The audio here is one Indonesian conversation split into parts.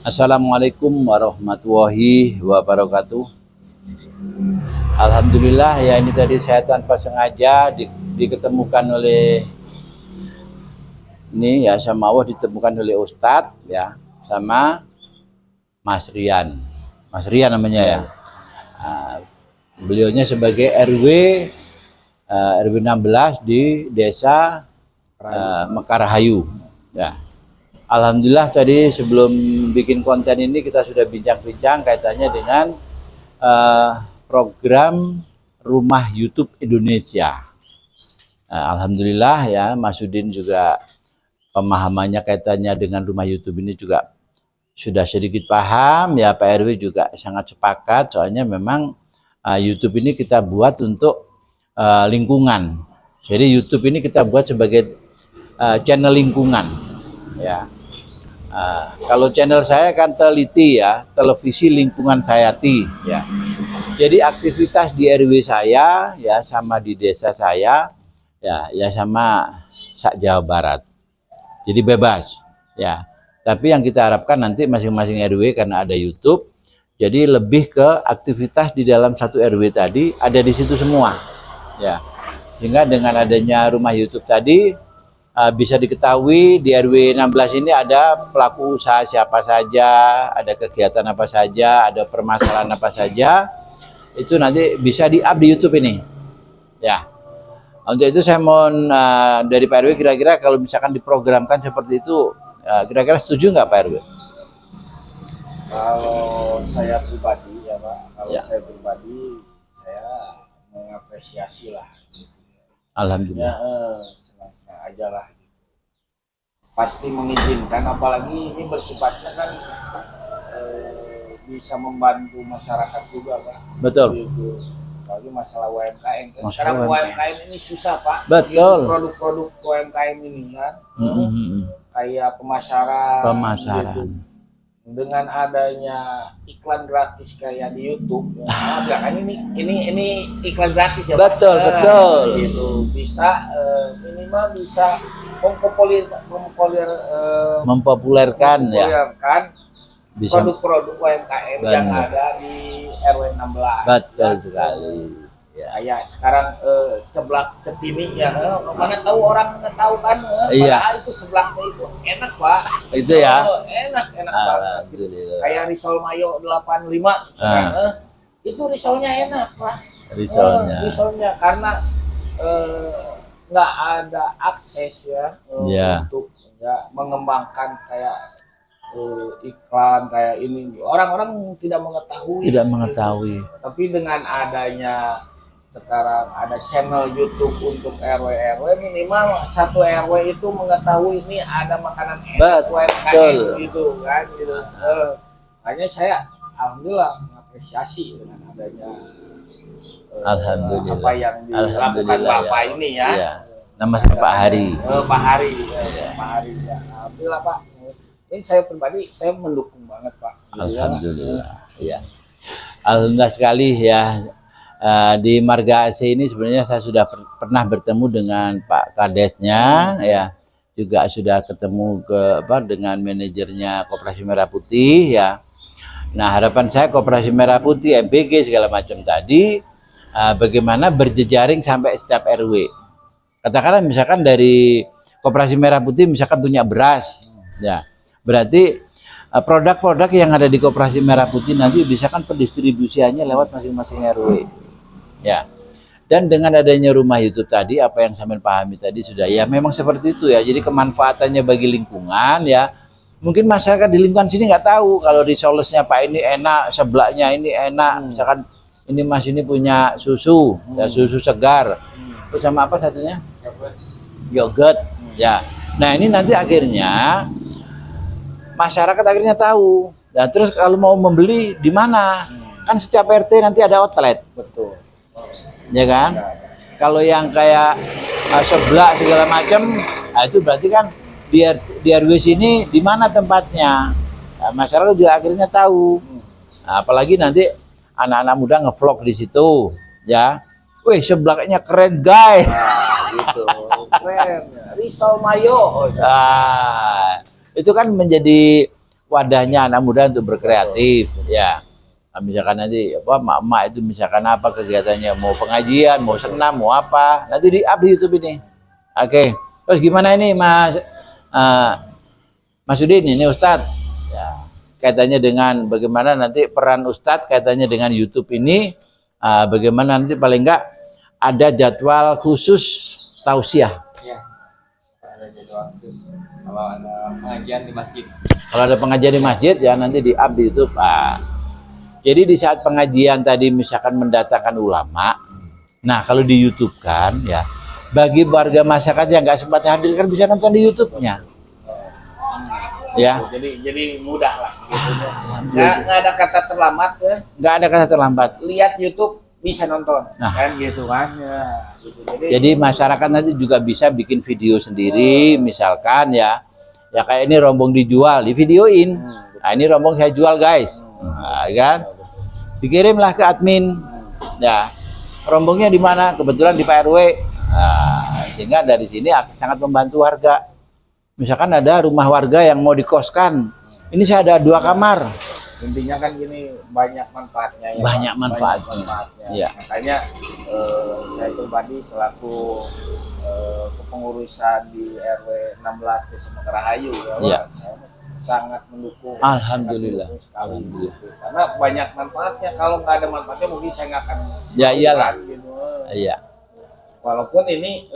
Assalamualaikum warahmatullahi wabarakatuh. Alhamdulillah ya, ini tadi saya tanpa sengaja diketemukan oleh ini ya, sama Allah ditemukan oleh Ustadz ya, sama Mas Rian. Mas Rian namanya ya. Beliaunya sebagai RW 16 di desa Mekarahayu ya. Alhamdulillah tadi sebelum bikin konten ini kita sudah bincang-bincang kaitannya dengan program Rumah YouTube Indonesia. Alhamdulillah ya, Mas Udin juga pemahamannya kaitannya dengan Rumah YouTube ini juga sudah sedikit paham ya. Pak RW juga sangat sepakat, soalnya memang YouTube ini kita buat untuk lingkungan. Jadi YouTube ini kita buat sebagai channel lingkungan ya. Kalau channel saya kan teliti ya, televisi lingkungan Sayati ya. Jadi aktivitas di RW saya ya, sama di desa saya ya sama Jawa Barat. Jadi bebas ya. Tapi yang kita harapkan nanti masing-masing RW karena ada YouTube, jadi lebih ke aktivitas di dalam satu RW tadi ada di situ semua ya. Sehingga dengan adanya rumah YouTube tadi bisa diketahui di RW 16 ini ada pelaku usaha siapa saja, ada kegiatan apa saja, ada permasalahan apa saja, itu nanti bisa di-up di YouTube ini ya. Untuk itu saya mohon dari Pak RW, kira-kira kalau misalkan diprogramkan seperti itu, kira-kira setuju nggak Pak RW? Kalau saya pribadi ya Pak, saya pribadi saya mengapresiasi lah. Alhamdulillah. Senang-senang aja lah. Pasti mengizinkan, apalagi ini bersifatnya kan bisa membantu masyarakat juga Pak. Betul. Gitu. Apalagi masalah UMKM kan. Sekarang UMKM ini susah Pak. Betul. Produk-produk UMKM ini kan. Kayak pemasaran. Gitu. Dengan adanya iklan gratis kayak di YouTube, kan ini iklan gratis ya Pak. Betul. Gitu bisa minimal bisa mempopulerkan produk-produk UMKM yang ada di RW 16. Betul sekali. Kayak sekarang seblak Centini ya, mana tahu orang nggak tahu kan, padahal itu seblaknya itu enak Pak. Itu ya. Enak banget. Kayak risol mayo 85 sekarang, itu risolnya enak Pak. Risolnya karena nggak ada akses ya untuk mengembangkan kayak iklan kayak ini. Orang-orang tidak mengetahui. Tapi dengan adanya sekarang ada channel YouTube untuk RW minimal satu RW itu mengetahui ini ada makanan enak UMKM gitu kan gitu. Makanya saya alhamdulillah mengapresiasi dengan adanya apa yang dilakukan Bapak ini ya. Iya. Nama saya Pak Hari. Pak Hari ya. Alhamdulillah Pak. Ini saya pribadi saya mendukung banget Pak. Alhamdulillah. Iya. Alhamdulillah sekali ya. Di Marga AC ini sebenarnya saya sudah pernah bertemu dengan Pak Kadesnya ya, juga sudah ketemu dengan manajernya Koperasi Merah Putih ya. Nah, harapan saya Koperasi Merah Putih, MPG segala macam tadi bagaimana berjejaring sampai setiap RW. Katakanlah misalkan dari Koperasi Merah Putih misalkan punya beras ya, berarti produk-produk yang ada di Koperasi Merah Putih nanti bisa kan pendistribusiannya lewat masing-masing RW ya. Dan dengan adanya rumah YouTube tadi, apa yang saya pahami tadi sudah ya memang seperti itu ya. Jadi kemanfaatannya bagi lingkungan ya. Mungkin masyarakat di lingkungan sini nggak tahu kalau risolesnya Pak ini enak, seblaknya ini enak. Misalkan ini Mas ini punya susu, ya, susu segar. Terus sama apa satunya? Yogurt ya. Nah, ini nanti akhirnya masyarakat akhirnya tahu. Dan terus kalau mau membeli di mana? Kan setiap RT nanti ada outlet. Betul. Ya kan? Kalau yang kayak seblak segala macam, nah itu berarti kan di RW sini di mana tempatnya. Nah, masyarakat juga akhirnya tahu. Nah, apalagi nanti anak-anak muda ngevlog di situ, ya. Wih, seblaknya keren, guys. Nah, gitu. Keren. Risol mayo. Itu kan menjadi wadahnya anak muda untuk berkreatif, ya. Nah, misalkan nanti apa emak-emak itu misalkan apa kegiatannya, mau pengajian, mau senam, mau apa, nanti di-up di YouTube ini. Oke. Terus gimana ini Mas Udin ini Ustadz? Ya, kaitannya dengan bagaimana nanti peran Ustadz kaitannya dengan YouTube ini, bagaimana nanti paling enggak ada jadwal khusus tausiah. Ya, ada jadwal khusus. Kalau ada pengajian di masjid. Kalau ada pengajian di masjid ya nanti di-up di YouTube. Jadi di saat pengajian tadi misalkan mendatangkan ulama, nah kalau di YouTube kan ya, bagi warga masyarakat yang nggak sempat hadir kan bisa nonton di YouTube-nya. Ya. Jadi mudah lah. Gitu. Nggak ada kata terlambat ya. Nggak ada kata terlambat. Lihat YouTube bisa nonton, nah, kan gitu kan. Ya, gitu. Jadi masyarakat nanti juga bisa bikin video sendiri, misalkan ya kayak ini rombong dijual, di videoin. Nah, ini rombong saya jual guys, nah, kan? Dikirimlah ke admin. Ya, rombongnya di mana? Kebetulan di Pak RW. Nah, sehingga dari sini sangat membantu warga. Misalkan ada rumah warga yang mau dikoskan, ini saya ada 2 kamar. Intinya kan gini, banyak manfaatnya ya. Banyak manfaatnya. Ya. Makanya saya pribadi selaku kepengurusan di RW 16 Desa Mekarahayu ya. Saya sangat mendukung. Alhamdulillah. Sangat mendukung sekali. Alhamdulillah. Gitu. Karena banyak manfaatnya. Kalau nggak ada manfaatnya mungkin saya nggak akan. Ya iyalah. Gitu. Iya. Walaupun ini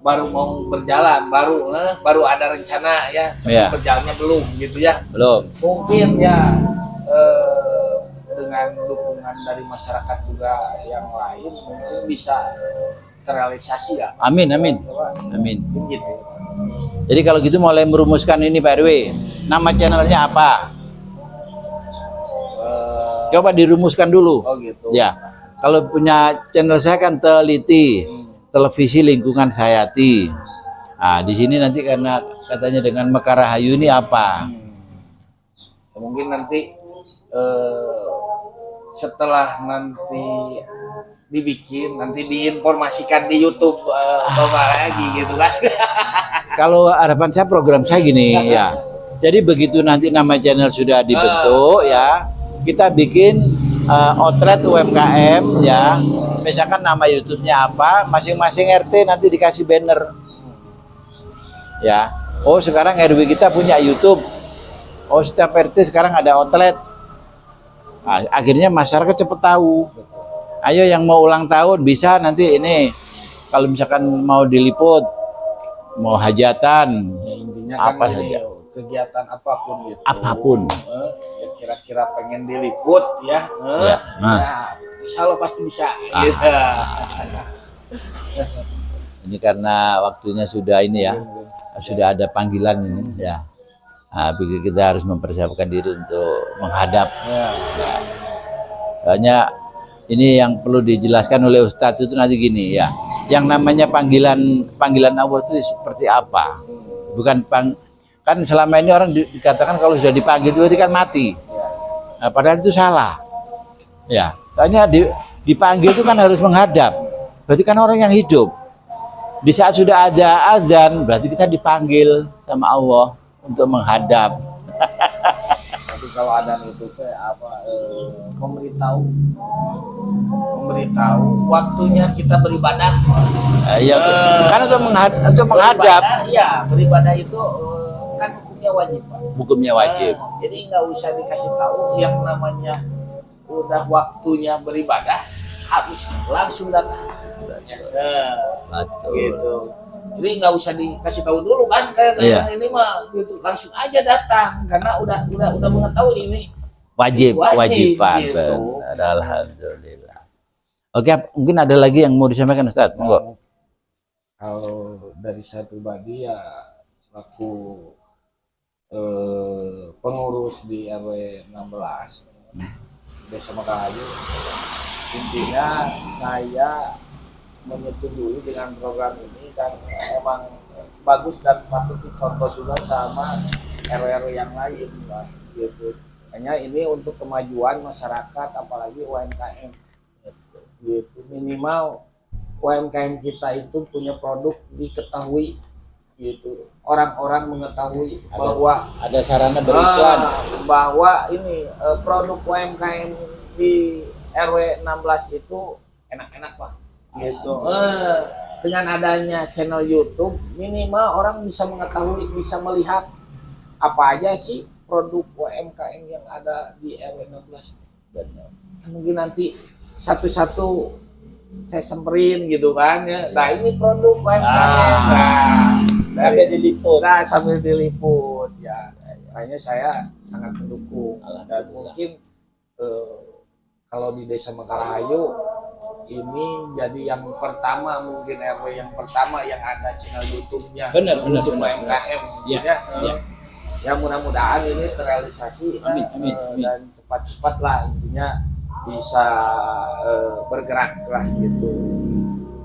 baru mau berjalan, baru ada rencana ya, berjalannya belum gitu ya. Belum. Mungkin ya dengan dukungan dari masyarakat juga yang lain mungkin bisa terrealisasi ya. Amin, amin. Amin. Gitu. Jadi kalau gitu mulai merumuskan ini Pak RW, nama channelnya apa? Coba dirumuskan dulu. Oh gitu. Ya. Kalau punya channel saya kan Teliti, Televisi Lingkungan Sayati. Nah, di sini nanti karena katanya dengan Mekarahayu ini apa? Mungkin nanti setelah nanti dibikin, nanti diinformasikan di YouTube Bapak lagi gitu kan. Kalau harapan saya program saya gini ya. Jadi begitu nanti nama channel sudah dibentuk ya, kita bikin outlet UMKM ya, misalkan nama YouTube-nya apa, masing-masing RT nanti dikasih banner ya. Oh sekarang RW kita punya YouTube, oh setiap RT sekarang ada outlet. Nah, akhirnya masyarakat cepat tahu. Ayo yang mau ulang tahun bisa nanti ini, kalau misalkan mau diliput, mau hajatan, ya, intinya apa kan saja, kegiatan apapun gitu. Apapun. Ya, kira-kira pengen diliput ya. Ya. Nah. Ya, insya Allah pasti bisa. Gitu. Ini karena waktunya sudah ini ya, sudah ada panggilan ini ya. Nah, kita harus mempersiapkan diri untuk menghadap. Ya. Soalnya ini yang perlu dijelaskan oleh Ustadz itu nanti gini ya. Yang namanya panggilan Allah itu seperti apa? Bukan kan selama ini orang dikatakan kalau sudah dipanggil itu berarti kan mati. Nah, padahal itu salah. Ya, soalnya dipanggil itu kan harus menghadap. Berarti kan orang yang hidup. Di saat sudah ada azan, berarti kita dipanggil sama Allah untuk menghadap. Tapi kalau ada itu memberitahu waktunya kita beribadah. Iya, kan untuk menghadap. Iya, beribadah itu kan hukumnya wajib, Pak. Hukumnya wajib. Jadi nggak usah dikasih tahu yang namanya udah waktunya beribadah harus langsung datang. Gitu. Jadi nggak usah dikasih tahu dulu kan kayak ini mah gitu, langsung aja datang karena udah mengetahui ini wajiban. Gitu. Alhamdulillah. Oke, mungkin ada lagi yang mau disampaikan Ustadz? Monggo. Kalau dari saya pribadi ya selaku pengurus di RW 16 Desa Mekarahayu, intinya saya menyetujui dengan program ini dan emang bagus dan patut dicontoh juga sama RW yang lain lah, gitu. Hanya ini untuk kemajuan masyarakat apalagi UMKM gitu. Minimal UMKM kita itu punya produk diketahui gitu. Orang-orang mengetahui bahwa ada sarana beriklan. Bahwa ini produk UMKM di RW 16 itu enak-enak Pak. Gitu. Dengan adanya channel YouTube minimal orang bisa mengetahui, bisa melihat apa aja sih produk UMKM yang ada di RW 16. Benar. Mungkin nanti satu-satu saya semperin gitu kan ya. Nah ini produk UMKM. Sambil diliput. Nah sambil diliput ya. Makanya saya sangat mendukung. Dan mungkin kalau di Desa Mekarrahayu ini jadi yang pertama, mungkin RW yang pertama yang ada channel YouTube-nya. Benar. UMKM. Ya. Ya mudah-mudahan ini terrealisasi. Amin. Dan cepat-cepat lah intinya bisa bergerak lah gitu,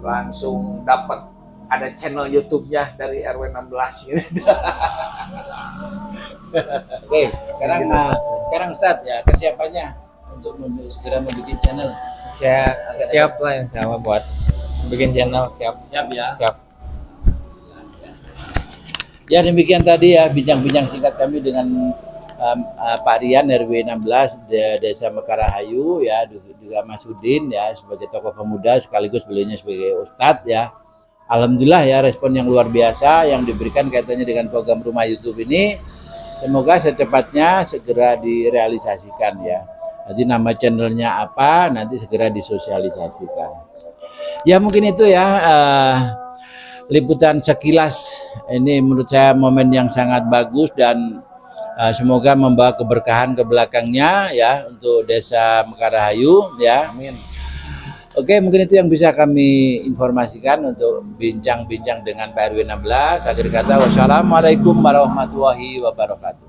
langsung dapat ada channel YouTube-nya dari RW 16 gitu. Oke, sekarang Ustadz ya kesiapannya untuk segera membuat channel. Saya siap lah yang sama buat bikin channel, siap ya. Siap. Ya demikian tadi ya bincang-bincang singkat kami dengan Pak Rian RW 16 Desa Mekarrahayu ya, juga Mas Udin ya sebagai tokoh pemuda sekaligus beliaunya sebagai ustadz ya. Alhamdulillah ya respon yang luar biasa yang diberikan kaitannya dengan program rumah YouTube ini. Semoga secepatnya segera direalisasikan ya. Nanti nama channelnya apa nanti segera disosialisasikan. Ya mungkin itu ya liputan sekilas ini menurut saya momen yang sangat bagus dan semoga membawa keberkahan ke belakangnya ya untuk Desa Mekarrahayu ya. Amin. Oke, mungkin itu yang bisa kami informasikan untuk bincang-bincang dengan Pak RW 16. Akhir kata wassalamualaikum warahmatullahi wabarakatuh.